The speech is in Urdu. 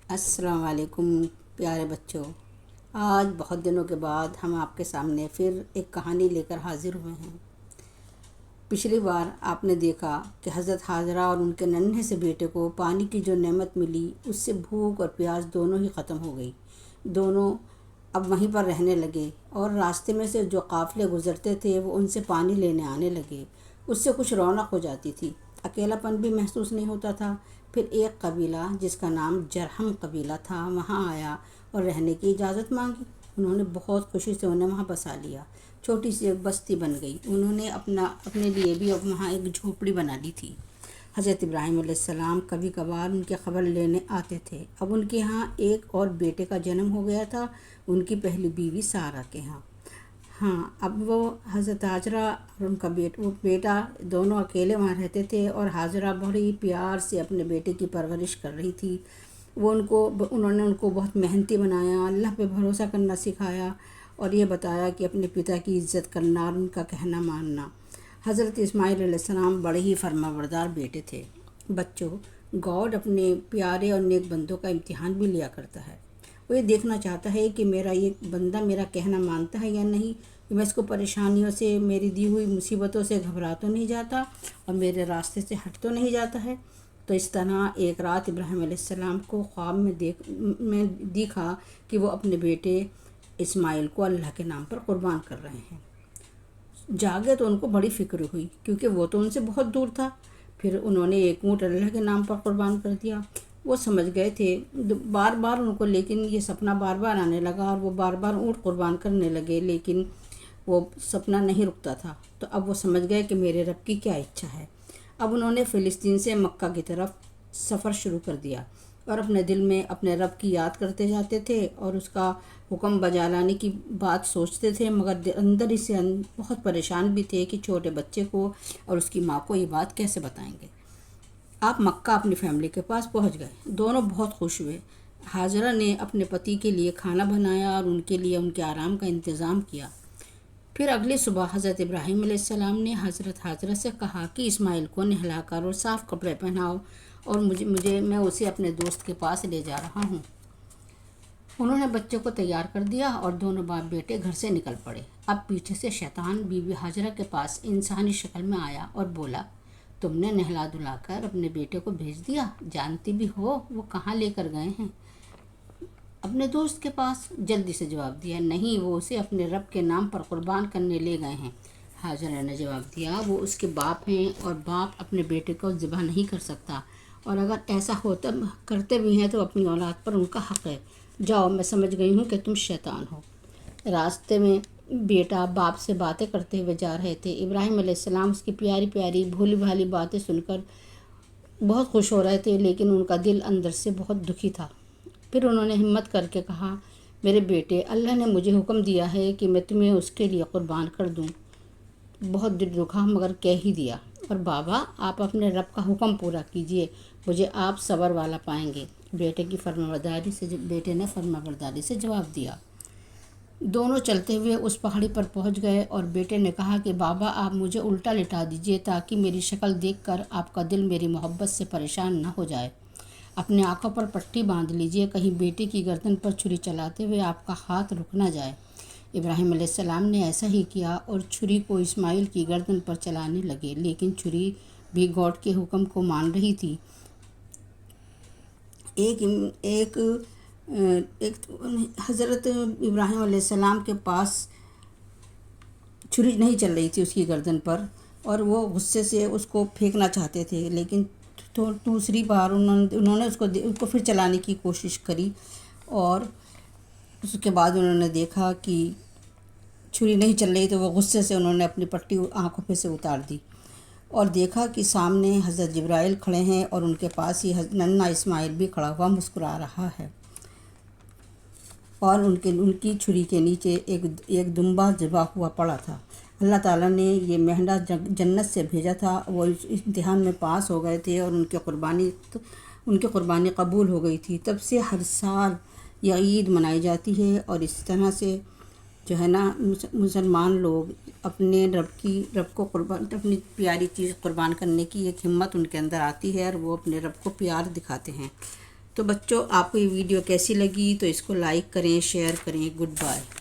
السلام علیکم پیارے بچوں، آج بہت دنوں کے بعد ہم آپ کے سامنے پھر ایک کہانی لے کر حاضر ہوئے ہیں۔ پچھلی بار آپ نے دیکھا کہ حضرت حاجرہ اور ان کے ننھے سے بیٹے کو پانی کی جو نعمت ملی اس سے بھوک اور پیاس دونوں ہی ختم ہو گئی۔ دونوں اب وہیں پر رہنے لگے اور راستے میں سے جو قافلے گزرتے تھے وہ ان سے پانی لینے آنے لگے۔ اس سے کچھ رونق ہو جاتی تھی، اکیلا پن بھی محسوس نہیں ہوتا تھا۔ پھر ایک قبیلہ جس کا نام جرہم قبیلہ تھا وہاں آیا اور رہنے کی اجازت مانگی۔ انہوں نے بہت خوشی سے انہیں وہاں بسا لیا۔ چھوٹی سی ایک بستی بن گئی۔ انہوں نے اپنے لیے بھی وہاں ایک جھوپڑی بنا لی تھی۔ حضرت ابراہیم علیہ السلام کبھی کبھار ان کی خبر لینے آتے تھے۔ اب ان کے ہاں ایک اور بیٹے کا جنم ہو گیا تھا، ان کی پہلی بیوی سارہ کے ہاں۔ اب وہ حضرت حاجرہ اور ان کا بیٹا دونوں اکیلے وہاں رہتے تھے اور حاجرہ بڑی پیار سے اپنے بیٹے کی پرورش کر رہی تھی۔ انہوں نے ان کو بہت محنتی بنایا، اللہ پہ بھروسہ کرنا سکھایا اور یہ بتایا کہ اپنے پتا کی عزت کرنا اور ان کا کہنا ماننا۔ حضرت اسماعیل علیہ السلام بڑے ہی فرمانبردار بیٹے تھے۔ بچوں، گاڈ اپنے پیارے اور نیک بندوں کا امتحان بھی لیا کرتا ہے۔ وہ یہ دیکھنا چاہتا ہے کہ میرا یہ بندہ میرا کہنا مانتا ہے یا نہیں، کہ میں اس کو پریشانیوں سے، میری دی ہوئی مصیبتوں سے گھبرا تو نہیں جاتا اور میرے راستے سے ہٹ تو نہیں جاتا ہے۔ تو اس طرح ایک رات ابراہیم علیہ السلام کو خواب میں دیکھا کہ وہ اپنے بیٹے اسماعیل کو اللہ کے نام پر قربان کر رہے ہیں۔ جاگے تو ان کو بڑی فکر ہوئی کیونکہ وہ تو ان سے بہت دور تھا۔ پھر انہوں نے ایک اونٹ اللہ کے نام پر قربان کر دیا۔ وہ سمجھ گئے تھے بار بار ان کو، لیکن یہ سپنا بار بار آنے لگا اور وہ بار بار اونٹ قربان کرنے لگے، لیکن وہ سپنا نہیں رکتا تھا۔ تو اب وہ سمجھ گئے کہ میرے رب کی کیا اچھا ہے۔ اب انہوں نے فلسطین سے مکہ کی طرف سفر شروع کر دیا اور اپنے دل میں اپنے رب کی یاد کرتے جاتے تھے اور اس کا حکم بجا لانے کی بات سوچتے تھے، مگر اندر ہی سے بہت پریشان بھی تھے کہ چھوٹے بچے کو اور اس کی ماں کو یہ بات کیسے بتائیں گے۔ آپ مکہ اپنی فیملی کے پاس پہنچ گئے۔ دونوں بہت خوش ہوئے۔ حاجرہ نے اپنے پتی کے لیے کھانا بنایا اور ان کے لیے ان کے آرام کا انتظام کیا۔ پھر اگلی صبح حضرت ابراہیم علیہ السلام نے حضرت حاجرہ سے کہا کہ اسماعیل کو نہلا کر اور صاف کپڑے پہناؤ اور میں اسے اپنے دوست کے پاس لے جا رہا ہوں۔ انہوں نے بچے کو تیار کر دیا اور دونوں باپ بیٹے گھر سے نکل پڑے۔ اب پیچھے سے شیطان بی بی حاجرہ کے پاس انسانی شکل میں آیا اور بولا، تم نے نہلا دھلا کر اپنے بیٹے کو بھیج دیا، جانتی بھی ہو وہ کہاں لے کر گئے ہیں؟ اپنے دوست کے پاس۔ جلدی سے جواب دیا، نہیں، وہ اسے اپنے رب کے نام پر قربان کرنے لے گئے ہیں۔ حاجرہ نے جواب دیا، وہ اس کے باپ ہیں اور باپ اپنے بیٹے کو ذبح نہیں کر سکتا، اور اگر ایسا ہوتا کرتے بھی ہیں تو اپنی اولاد پر ان کا حق ہے۔ جاؤ، میں سمجھ گئی ہوں کہ تم شیطان ہو۔ راستے میں بیٹا باپ سے باتیں کرتے ہوئے جا رہے تھے۔ ابراہیم علیہ السلام اس کی پیاری پیاری بھولی بھالی باتیں سن کر بہت خوش ہو رہے تھے، لیکن ان کا دل اندر سے بہت دکھی تھا۔ پھر انہوں نے ہمت کر کے کہا، میرے بیٹے، اللہ نے مجھے حکم دیا ہے کہ میں تمہیں اس کے لیے قربان کر دوں۔ بہت دل دکھا مگر کہہ ہی دیا۔ اور بابا، آپ اپنے رب کا حکم پورا کیجئے، مجھے آپ صبر والا پائیں گے۔ بیٹے نے فرمانبرداری سے جواب دیا۔ دونوں چلتے ہوئے اس پہاڑی پر پہنچ گئے اور بیٹے نے کہا کہ بابا، آپ مجھے الٹا لٹا دیجئے تاکہ میری شکل دیکھ کر آپ کا دل میری محبت سے پریشان نہ ہو جائے۔ اپنے آنکھوں پر پٹی باندھ لیجئے، کہیں بیٹے کی گردن پر چھری چلاتے ہوئے آپ کا ہاتھ رک نہ جائے۔ ابراہیم علیہ السلام نے ایسا ہی کیا اور چھری کو اسماعیل کی گردن پر چلانے لگے، لیکن چھری بھی گاڈ کے حکم کو مان رہی تھی۔ ایک حضرت ابراہیم علیہ السلام کے پاس چھری نہیں چل رہی تھی اس کی گردن پر اور وہ غصے سے اس کو پھینکنا چاہتے تھے، لیکن دوسری بار انہوں نے اس کو پھر چلانے کی کوشش کری اور اس کے بعد انہوں نے دیکھا کہ چھری نہیں چل رہی تو وہ غصے سے انہوں نے اپنی پٹی آنکھوں پہ سے اتار دی اور دیکھا کہ سامنے حضرت جبرائیل کھڑے ہیں اور ان کے پاس ہی ننھا اسماعیل بھی کھڑا ہوا مسکرا رہا ہے اور ان کی چھری کے نیچے ایک دمبا ذبح ہوا پڑا تھا۔ اللہ تعالیٰ نے یہ مہنڈا جنت سے بھیجا تھا۔ وہ اس امتحان میں پاس ہو گئے تھے اور ان کی قربانی قبول ہو گئی تھی۔ تب سے ہر سال یہ عید منائی جاتی ہے اور اس طرح سے جو ہے نا مسلمان لوگ اپنے رب کو اپنی پیاری چیز قربان کرنے کی ایک ہمت ان کے اندر آتی ہے اور وہ اپنے رب کو پیار دکھاتے ہیں۔ تو بچوں آپ کو یہ ویڈیو کیسی لگی تو اس کو لائک کریں، شیئر کریں۔ Good bye.